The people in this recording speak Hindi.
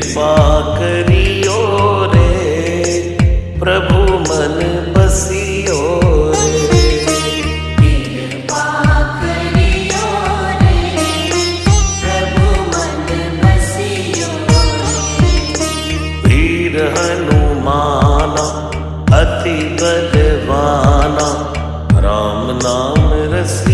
कृपा करियो रे प्रभु मन बसियो रे। कृपा करियो रे प्रभु मन बसियो रे। वीर हनुमाना अति बलवाना राम नाम रसिया